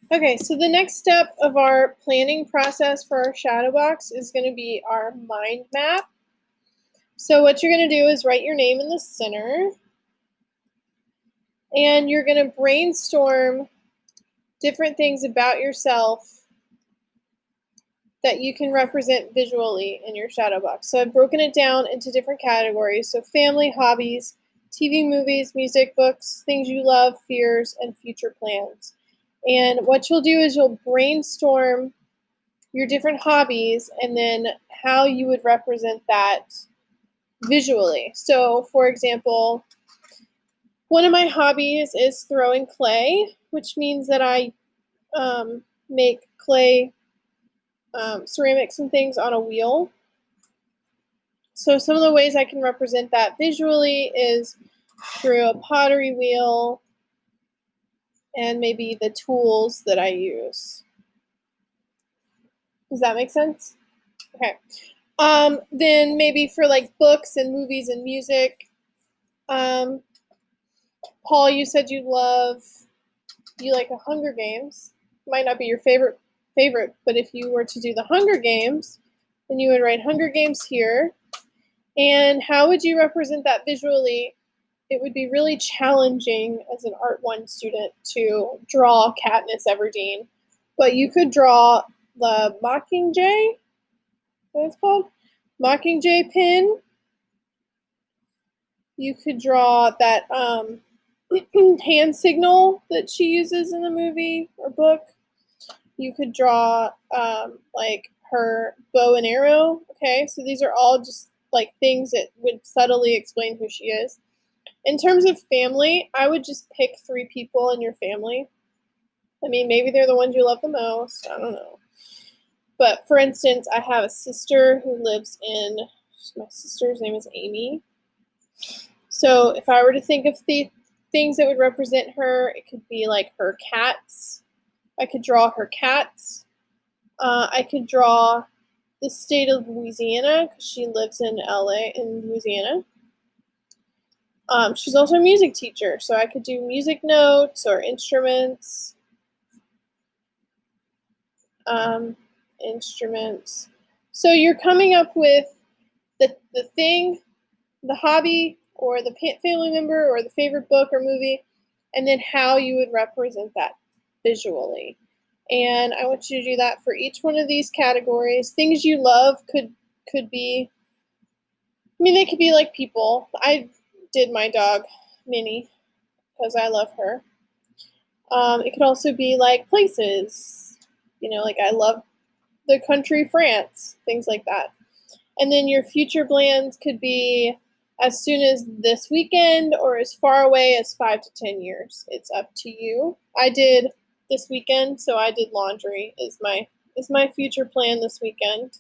Okay, so the next step of our planning process for our shadow box is going to be our mind map. So what you're going to do is write your name in the center, and you're going to brainstorm different things about yourself that you can represent visually in your shadow box. So I've broken it down into different categories. So family, hobbies, TV, movies, music, books, things you love, fears, and future plans. And what you'll do is you'll brainstorm your different hobbies and then how you would represent that visually. So, for example, one of my hobbies is throwing clay, which means that I make clay ceramics and things on a wheel. So some of the ways I can represent that visually is through a pottery wheel and maybe the tools that I use. Does that make sense? Okay. Then maybe for like books and movies and music, Paul, you said you like a Hunger Games. Might not be your favorite, but if you were to do the Hunger Games, then you would write Hunger Games here. And how would you represent that visually? It would be really challenging as an Art 1 student to draw Katniss Everdeen, but you could draw the Mockingjay, what it's called? Mockingjay pin. You could draw that hand signal that she uses in the movie or book. You could draw like her bow and arrow. Okay, so these are all just like things that would subtly explain who she is. In terms of family, I would just pick 3 people in your family. I mean, maybe they're the ones you love the most. I don't know. But for instance, I have a sister who lives in, my sister's name is Amy. So if I were to think of the things that would represent her, it could be like her cats. I could draw her cats. I could draw the state of Louisiana because she lives in LA, in Louisiana. She's also a music teacher, so I could do music notes or instruments. Instruments. So you're coming up with the thing, the hobby, or the family member, or the favorite book or movie, and then how you would represent that visually. And I want you to do that for each one of these categories. Things you love could be, I mean, they could be like people. I did my dog, Minnie, because I love her. It could also be like places. Like I love the country France, things like that. And then your future plans could be as soon as this weekend or as far away as 5 to 10 years. It's up to you. I did this weekend, so I did laundry is my future plan this weekend.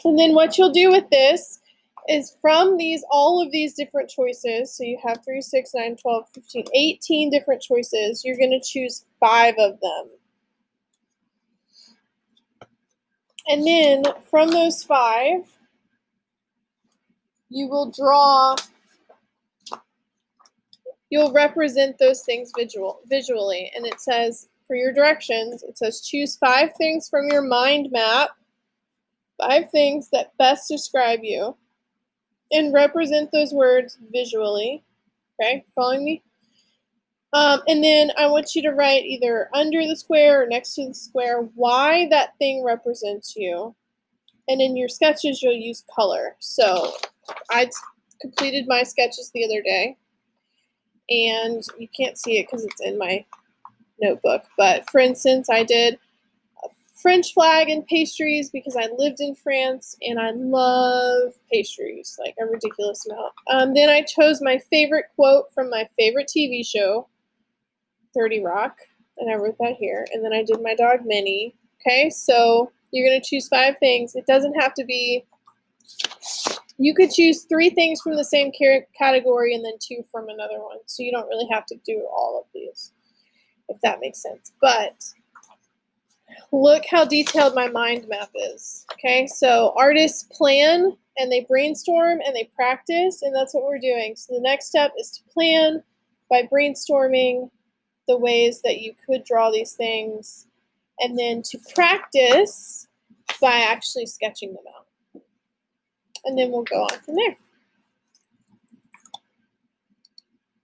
And then what you'll do with this is from all of these different choices, so you have 3, 6, 9, 12, 15, 18 different choices, you're going to choose 5 of them. And then from those 5, you'll represent those things visually. And it says, for your directions, it says choose 5 things from your mind map, 5 things that best describe you, and represent those words visually. Okay, following me? And then I want you to write either under the square or next to the square why that thing represents you. And in your sketches, you'll use color. So I completed my sketches the other day, and you can't see it because it's in my notebook. But for instance, I did a French flag and pastries because I lived in France and I love pastries, like a ridiculous amount. Then I chose my favorite quote from my favorite TV show, 30 Rock, and I wrote that here. And then I did my dog Minnie. Okay, so you're going to choose 5 things. It doesn't have to be, you could choose 3 things from the same category and then 2 from another one. So you don't really have to do all of these, if that makes sense. But look how detailed my mind map is. Okay, so artists plan and they brainstorm and they practice, and that's what we're doing. So the next step is to plan by brainstorming the ways that you could draw these things, and then to practice by actually sketching them out. And then we'll go on from there.